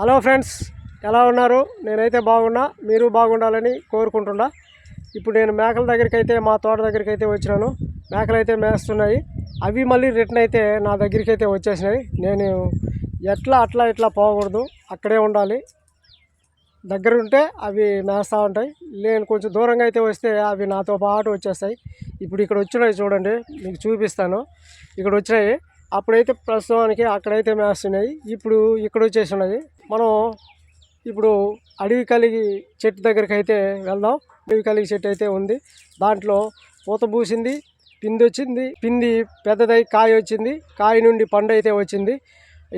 Hello friends, ఎలా ఉన్నారు? నేనైతే బాగున్నా, మీరు బాగుండాలని కోరుకుంటున్నా. ఇప్పుడు నేను మేకల దగ్గరికి అయితే, మా తోట దగ్గరికి అయితే వచ్చినాను. మేకలు అయితే మేస్తున్నాయి. అవి మళ్ళీ రిటర్న్ అయితే నా దగ్గరికి అయితే వచ్చేసినాయి. నేను ఇట్లా పోకూడదు, అక్కడే ఉండాలి. దగ్గర ఉంటే అవి మేస్తూ ఉంటాయి. నేను కొంచెం దూరంగా అయితే వస్తే అవి నాతో పాటు వచ్చేస్తాయి. ఇప్పుడు ఇక్కడ వచ్చినాయి చూడండి, మీకు చూపిస్తాను. ఇక్కడ వచ్చినాయి. అప్పుడైతే ప్రస్తుతానికి అక్కడైతే మేస్తున్నాయి. ఇప్పుడు ఇక్కడ వచ్చేసి ఉన్నాయి. మనం ఇప్పుడు అడవి కలిగి చెట్టు దగ్గరికి అయితే వెళ్దాం. అడవి కలిగి చెట్టు అయితే ఉంది. దాంట్లో పూత పూసింది, పిండి వచ్చింది, పిండి పెద్దదై కాయ వచ్చింది, కాయ నుండి పండు అయితే వచ్చింది.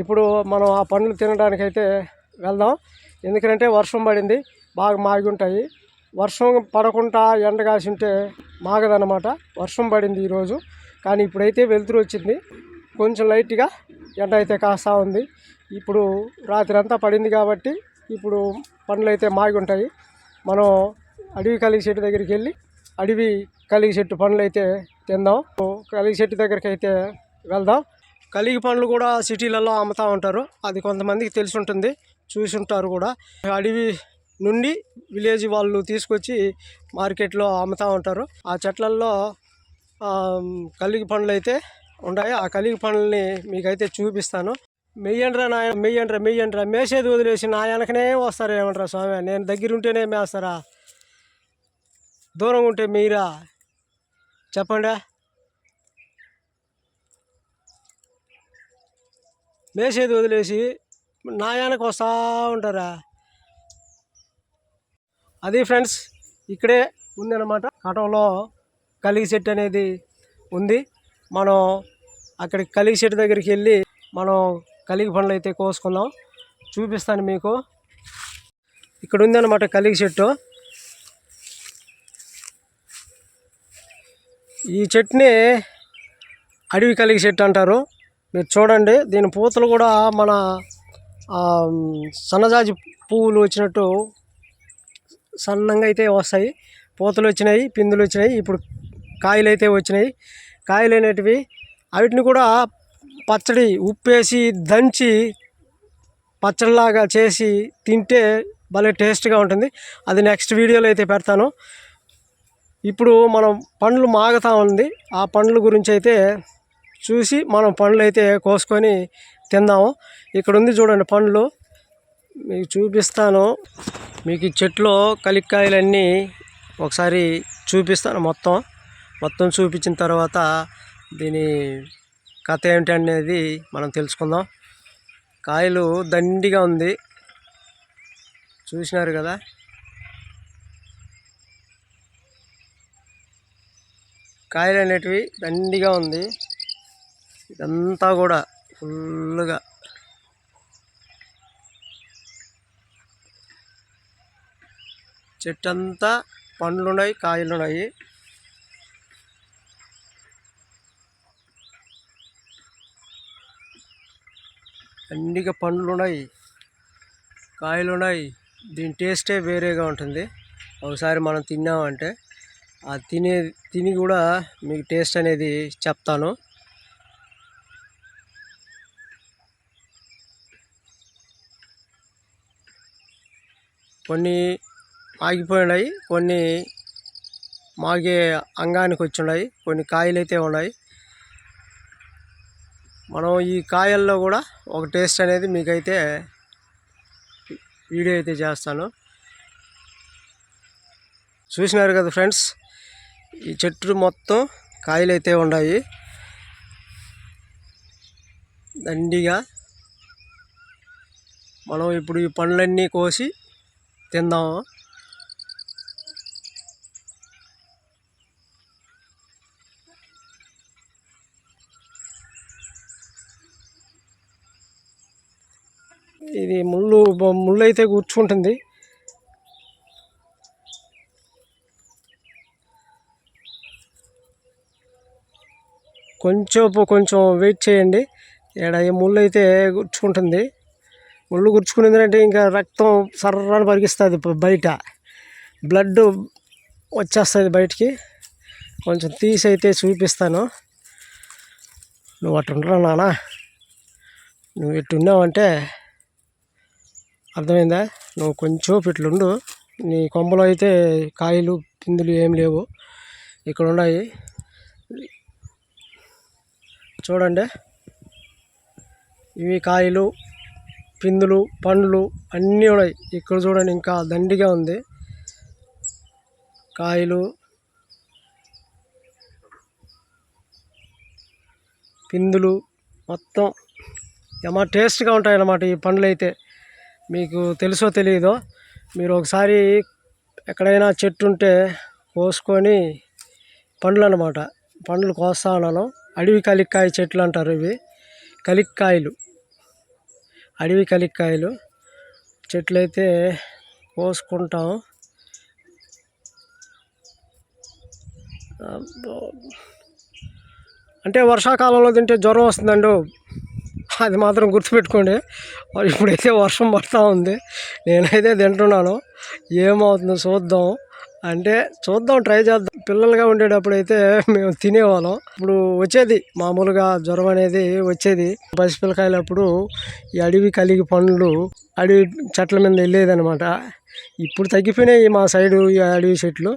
ఇప్పుడు మనం ఆ పండ్లు తినడానికి అయితే వెళ్దాం. ఎందుకంటే వర్షం పడింది, బాగా మాగి ఉంటాయి. వర్షం పడకుండా ఎండ కాసి ఉంటే మాగదన్నమాట. వర్షం పడింది ఈరోజు, కానీ ఇప్పుడైతే వెలుతురు వచ్చింది. కొంచెం లైట్గా ఎండ అయితే కాస్తూ ఉంది. ఇప్పుడు రాత్రి అంతా పడింది కాబట్టి ఇప్పుడు పండ్లు అయితే మాగి ఉంటాయి. మనం అడవి కలిగి చెట్టు దగ్గరికి వెళ్ళి అడవి కలిగి చెట్టు పండ్లు అయితే తిందాం. కలిగి చెట్టు దగ్గరికి అయితే వెళ్దాం. కలిగి పండ్లు కూడా సిటీలలో అమ్ముతూ ఉంటారు. అది కొంతమందికి తెలిసి ఉంటుంది, చూసి ఉంటారు కూడా. అడవి నుండి విలేజ్ వాళ్ళు తీసుకొచ్చి మార్కెట్లో అమ్ముతూ ఉంటారు. ఆ చెట్లల్లో కలిగి పండ్లు అయితే ఉన్నాయి. ఆ కలిగి పండ్లని మీకైతే చూపిస్తాను. మెయ్యండ్రా నాయ, మెయ్యండ్రా మేసేది వదిలేసి నా వెనకనే వస్తారు. ఏమంటారా స్వామి? నేను దగ్గర ఉంటేనే మేస్తారా, దూరం ఉంటే మీరా? చెప్పండి. మేసేది వదిలేసి నా వెనక వస్తూ ఉంటారా? అది ఫ్రెండ్స్, ఇక్కడే ఉందన్నమాట. కటంలో కలిగి చెట్టు అనేది ఉంది. మనం అక్కడికి కలిగి చెట్టు దగ్గరికి వెళ్ళి మనం కలిగి పండ్లు అయితే కోసుకుందాం. చూపిస్తాను మీకు. ఇక్కడ ఉందన్నమాట కలిగి చెట్టు. ఈ చెట్టుని అడవి కలిగి చెట్టు అంటారు. మీరు చూడండి, దీని పూతలు కూడా మన సన్నజాజి పువ్వులు వచ్చినట్టు సన్నంగా అయితే వస్తాయి. పూతలు వచ్చినాయి, పిందులు వచ్చినాయి, ఇప్పుడు కాయలు అయితే వచ్చినాయి. కాయలు అనేటివి వాటిని కూడా పచ్చడి ఉప్పేసి దంచి పచ్చడిలాగా చేసి తింటే భలే టేస్ట్గా ఉంటుంది. అది నెక్స్ట్ వీడియోలో అయితే పెడతాను. ఇప్పుడు మనం పండ్లు మాగుతూ ఉంది. ఆ పండ్ల గురించి అయితే చూసి మనం పండ్లు అయితే కోసుకొని తిందాము. ఇక్కడ ఉంది చూడండి పండ్లు, మీకు చూపిస్తాను. మీకు ఈ చెట్లో కలిక్కాయలన్నీ ఒకసారి చూపిస్తాను. మొత్తం చూపించిన తర్వాత దీని కథ ఏంటి అనేది మనం తెలుసుకుందాం. కాయలు దండిగా ఉంది, చూసినారు కదా. కాయలు అనేటివి దండిగా ఉంది. ఇదంతా కూడా ఫుల్గా చెట్టు అంతా పండ్లున్నాయి, కాయలున్నాయి. దండిగా పండ్లున్నాయి, కాయలున్నాయి. దీని టేస్టే వేరేగా ఉంటుంది. ఒకసారి మనం తిన్నామంటే ఆ తిని కూడా మీకు టేస్ట్ అనేది చెప్తాను. కొన్ని ఆగిపోయినాయి, కొన్ని మాగే అంగానికి వచ్చి ఉన్నాయి, కొన్ని కాయలు అయితే ఉన్నాయి. మనం ఈ కాయల్లో కూడా ఒక టేస్ట్ అనేది మీకైతే వీడియో అయితే చేస్తాను. చూసినారు కదా ఫ్రెండ్స్, ఈ చెట్టు మొత్తం కాయలు అయితే ఉన్నాయి దండిగా. మనం ఇప్పుడు ఈ పండ్లన్నీ కోసి తిందాము. ఇది ముళ్ళు అయితే కూర్చుంటుంది. కొంచెం వెయిట్ చేయండి. ఇక్కడ ఈ ముళ్ళు అయితే గుచ్చుకుంటుంది. ముళ్ళు గుచ్చుకునేది అంటే ఇంకా రక్తం సర్రాన్ని పరిగిస్తుంది, బయట బ్లడ్ వచ్చేస్తుంది బయటికి. కొంచెం తీసి అయితే చూపిస్తాను. నువ్వు అటు ఉండరా నాన్న, నువ్వు ఇటు ఉన్నావంటే అర్థమైందా? నువ్వు కొంచెం ఇట్లుండు. నీ కొమ్మలో అయితే కాయలు పిందులు ఏం లేవు, ఇక్కడ ఉన్నాయి చూడండి. ఇవి కాయలు పిందులు పండ్లు అన్నీ ఉన్నాయి. ఇక్కడ చూడండి, ఇంకా దండిగా ఉంది కాయలు పిందులు మొత్తం. ఏమో టేస్ట్గా ఉంటాయన్నమాట ఈ పండ్లు అయితే. మీకు తెలుసో తెలియదో, మీరు ఒకసారి ఎక్కడైనా చెట్టు ఉంటే కోసుకొని, పండ్లు అన్నమాట, పండ్లు కోస్తా ఉన్నాను. అడవి కలిక్కాయ చెట్లు అంటారు ఇవి, కలిక్కాయలు, అడవి కలిక్కాయలు చెట్లు అయితే కోసుకుంటాం. అంటే వర్షాకాలంలో తింటే జ్వరం వస్తుందండి, అది మాత్రం గుర్తుపెట్టుకోండి. ఇప్పుడైతే వర్షం పడుతూ ఉంది, నేనైతే తింటున్నాను. ఏమవుతుందో చూద్దాం, అంటే చూద్దాం, ట్రై చేద్దాం. పిల్లలుగా ఉండేటప్పుడు అయితే మేము తినేవాళ్ళం. ఇప్పుడు వచ్చేది మామూలుగా జ్వరం అనేది వచ్చేది. పసిపిల్లకాయలప్పుడు ఈ అడవి కలిగి పండ్లు అడవి చెట్ల మీద వెళ్ళేదనమాట. ఇప్పుడు తగ్గిపోయినాయి మా సైడు ఈ అడవి చెట్లు.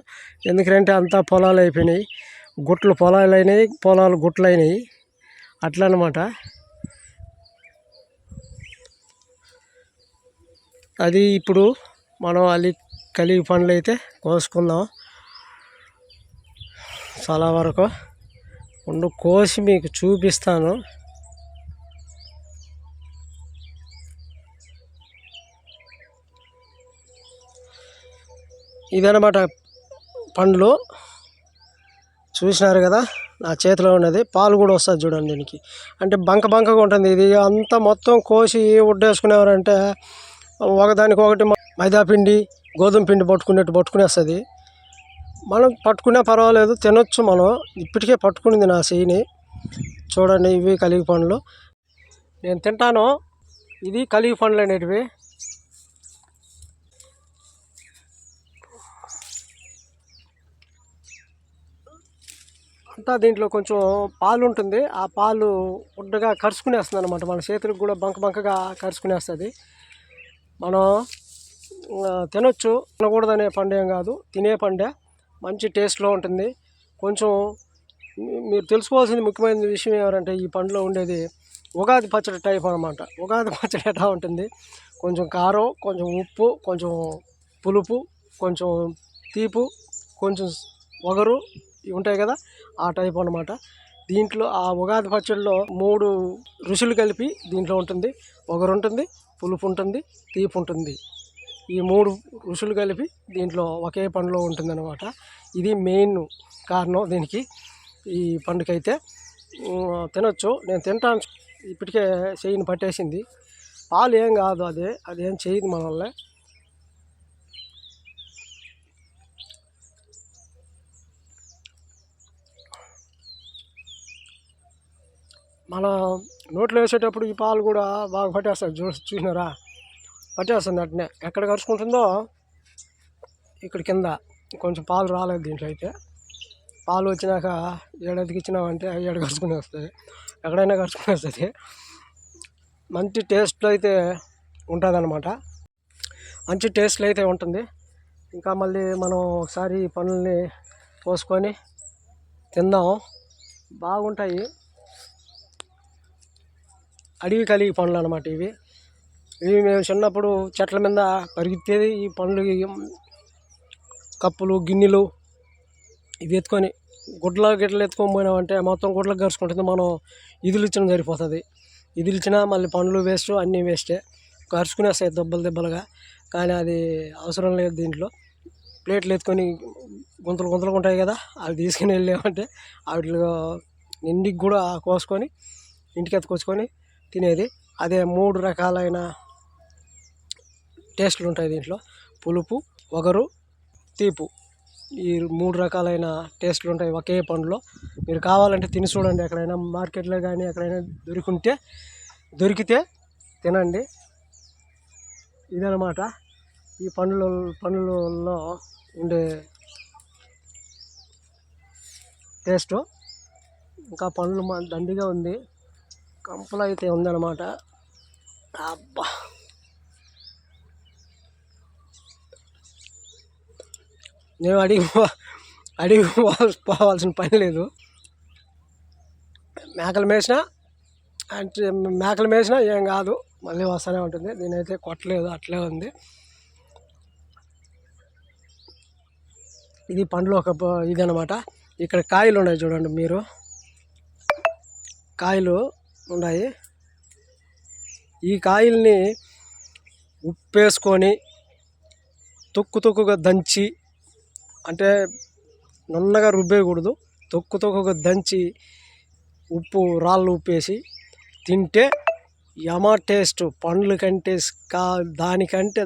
ఎందుకంటే అంతా పొలాలు అయిపోయినాయి, గుట్లు పొలాలు అయినాయి, పొలాలు గుట్లు అయినాయి, అట్లా అనమాట. అది ఇప్పుడు మనం కలిగి పండ్లు అయితే కోసుకుందాం. చాలా వరకు కోసి మీకు చూపిస్తాను. ఇదనమాట పండ్లు, చూసినారు కదా నా చేతిలో ఉన్నది. పాలు కూడా వస్తుంది చూడండి దీనికి, అంటే బంకగా ఉంటుంది. ఇది అంతా మొత్తం కోసి ఉడ్డేసుకునేవారంటే ఒకదానికి ఒకటి మైదా పిండి గోధుమ పిండి పట్టుకునేస్తుంది. మనం పట్టుకునే పర్వాలేదు, తినొచ్చు మనం. ఇప్పటికే పట్టుకునింది నా చెయ్యిని. చూడండి, ఇవి కలిగి పండ్లు నేను తింటాను. ఇది కలిగి పండ్లు అనేటివి. అంతా దీంట్లో కొంచెం పాలు ఉంటుంది, ఆ పాలు ఉడ్డగా కరుచుకునేస్తుంది అనమాట. మన చేతులకు కూడా బంకగా కరుచుకునేస్తుంది. మనం తినొచ్చు, తినకూడదనే పండు ఏం కాదు, తినే పండే, మంచి టేస్ట్లో ఉంటుంది. కొంచెం మీరు తెలుసుకోవాల్సింది ముఖ్యమైన విషయం ఏమంటే, ఈ పండులో ఉండేది ఉగాది పచ్చడి టైప్ అనమాట. ఉగాది పచ్చడి ఎట్లా ఉంటుంది, కొంచెం కారం, కొంచెం ఉప్పు, కొంచెం పులుపు, కొంచెం తీపు, కొంచెం వగరు ఇవి ఉంటాయి కదా, ఆ టైప్ అనమాట. దీంట్లో ఆ ఉగాది పచ్చడిలో 3 రుచులు కలిపి దీంట్లో ఉంటుంది. వగరు ఉంటుంది, పులుపు ఉంటుంది, తీపి ఉంటుంది. ఈ 3 రుచులు కలిపి దీంట్లో ఒకే పండులో ఉంటుందన్నమాట. ఇది మెయిన్ కారణం దీనికి. ఈ పండుకైతే తినొచ్చు, నేను తింటాను. ఇప్పటికే చెయ్యిని పట్టేసింది. పాలు ఏం కాదు, అదేం చేయదు మనల్ని. మన నోట్లో వేసేటప్పుడు ఈ పాలు కూడా బాగా పట్టేస్తుంది. చూసినారా, పట్టేస్తుంది అట్నే. ఎక్కడ కరుచుకుంటుందో ఇక్కడ కింద కొంచెం పాలు రాలేదు దీంట్లో అయితే. పాలు వచ్చినాక ఏడాదికి ఇచ్చినామంటే ఏడు కరుచుకుని వస్తుంది, ఎక్కడైనా కరుచుకుని వస్తుంది. మంచి టేస్ట్లో అయితే ఉంటుంది అనమాట, మంచి టేస్ట్లో అయితే ఉంటుంది. ఇంకా మళ్ళీ మనం ఒకసారి పండ్లని పోసుకొని తిందాం, బాగుంటాయి. అడవి కలిగి పండ్లు అనమాట ఇవి. మేము చిన్నప్పుడు చెట్ల మీద పరిగెత్తేది ఈ పండ్లు, కప్పులు గిన్నెలు ఇవి ఎత్తుకొని గిడ్డలు ఎత్తుకొని పోయినామంటే మొత్తం గుడ్లకు కరుచుకుంటుంది. మనం ఇదిలిచ్చిన సరిపోతుంది, ఇదిలిచ్చినా మళ్ళీ పండ్లు వేస్ట్, అన్నీ వేస్టే, కరుచుకునేస్తాయి దెబ్బలుగా. కానీ అది అవసరం లేదు. దీంట్లో ప్లేట్లు ఎత్తుకొని గుంతలు ఉంటాయి కదా, అవి తీసుకుని వెళ్ళామంటే వాటిలో ఇంటికి కూడా కోసుకొని ఇంటికి ఎత్తుకొచ్చుకొని తినేది. అదే 3 రకాలైన టేస్ట్లు ఉంటాయి దీంట్లో, పులుపు, వగరు, తీపు. ఈ 3 రకాలైన టేస్ట్లు ఉంటాయి ఒకే పండులో. మీరు కావాలంటే తిని చూడండి, ఎక్కడైనా మార్కెట్లో కానీ ఎక్కడైనా దొరికితే తినండి. ఇదనమాట ఈ పండ్లలో ఉండే టేస్టు. ఇంకా పండ్లు దండిగా ఉంది, కంపలు అయితే ఉందన్నమాట. అబ్బా, నేను అడిగి పోవాల్సిన పని లేదు. మేకలు మేసినా ఏం కాదు, మళ్ళీ వస్తూనే ఉంటుంది. దీనైతే కొట్టలేదు, అట్లే ఉంది. ఇది పండ్లు ఇది అనమాట. ఇక్కడ కాయలు ఉన్నాయి చూడండి మీరు, కాయలు ఉన్నాయి. ఈ కాయల్ని ఉప్పేసుకొని తొక్కుగా దంచి, అంటే నున్నగా రుబ్బేయకూడదు, తొక్కుగా దంచి రాళ్ళు ఉప్పేసి తింటే యమ టేస్ట్, పండ్ల కంటే దానికంటే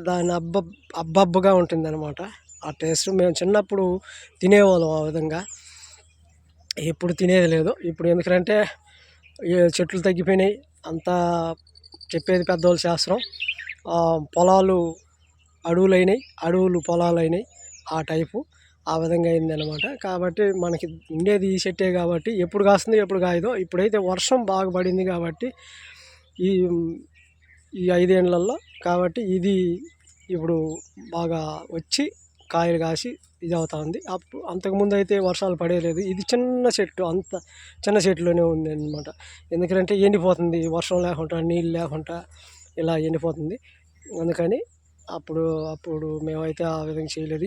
అబ్బబ్బగా ఉంటుంది అనమాట ఆ టేస్ట్. మేము చిన్నప్పుడు తినేవాళ్ళం ఆ విధంగా, ఎప్పుడు తినేది లేదు. ఇప్పుడు ఎందుకంటే చెట్లు తగ్గిపోయినాయి, అంతా చెప్పేది పెద్దవాళ్ళు శాస్త్రం. పొలాలు అడవులు పొలాలు అయినాయి, ఆ టైపు ఆ విధంగా అయింది అనమాట. కాబట్టి మనకి ఉండేది ఈ చెట్టే కాబట్టి ఎప్పుడు కాస్తుంది ఎప్పుడు కాయదో. ఇప్పుడైతే వర్షం బాగా పడింది కాబట్టి ఈ 5 ఏళ్ళల్లో కాబట్టి ఇది ఇప్పుడు బాగా వచ్చి కాయలు కాసి ఇది అవుతా ఉంది. అంతకుముందు అయితే వర్షాలు పడేలేదు. ఇది చిన్న చెట్టు, అంత చిన్న చెట్టులోనే ఉంది అనమాట. ఎందుకంటే ఎండిపోతుంది, వర్షం లేకుండా నీళ్ళు లేకుండా ఇలా ఎండిపోతుంది. అందుకని అప్పుడు మేమైతే ఆ విధంగా చేయలేదు.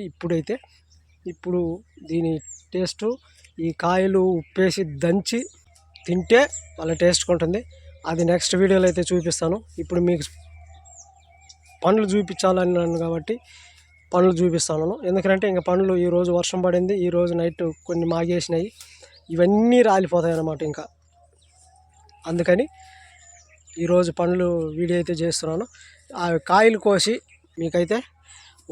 ఇప్పుడు దీని టేస్టు, ఈ కాయలు ఉప్పేసి దంచి తింటే వాళ్ళ టేస్ట్గా ఉంటుంది. అది నెక్స్ట్ వీడియోలో అయితే చూపిస్తాను. ఇప్పుడు మీకు పండ్లు చూపించాలన్నాను కాబట్టి పండ్లు చూపిస్తాను. ఎందుకంటే ఇంకా పండ్లు ఈరోజు వర్షం పడింది, ఈరోజు నైట్ కొన్ని మాగేసినాయి, ఇవన్నీ రాలిపోతాయి అన్నమాట. ఇంకా అందుకని ఈరోజు పండ్లు వీడియో అయితే చేస్తున్నాను. ఆ కాయలు కోసి మీకైతే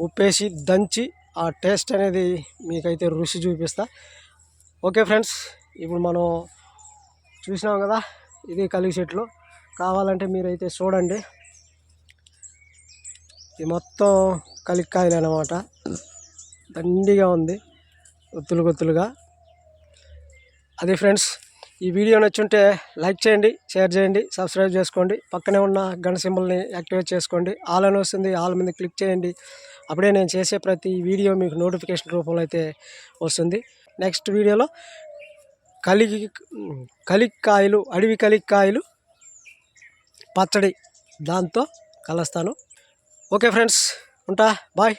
ఉప్పేసి దంచి ఆ టేస్ట్ అనేది మీకైతే రుచి చూపిస్తా. ఓకే ఫ్రెండ్స్, ఇప్పుడు మనం చూసినాం కదా, ఇది కలిగి చెట్లు. కావాలంటే మీరైతే చూడండి, ఇది మొత్తం కలిక్కాయలు అన్నమాట. దండిగా ఉంది, గుత్తులుగా. అదే ఫ్రెండ్స్, ఈ వీడియో నచ్చుంటే లైక్ చేయండి, షేర్ చేయండి, సబ్స్క్రైబ్ చేసుకోండి. పక్కనే ఉన్న గంట సింబల్ని యాక్టివేట్ చేసుకోండి. ఆల్ అని వస్తుంది, ఆల్ మీద క్లిక్ చేయండి. అప్పుడే నేను చేసే ప్రతి వీడియో మీకు నోటిఫికేషన్ రూపంలో అయితే వస్తుంది. నెక్స్ట్ వీడియోలో కలిక్కాయలు, అడవి కలిక్కాయలు పచ్చడి దాంతో కలుస్తాను. ఓకే ఫ్రెండ్స్, ఉంటా, బాయ్.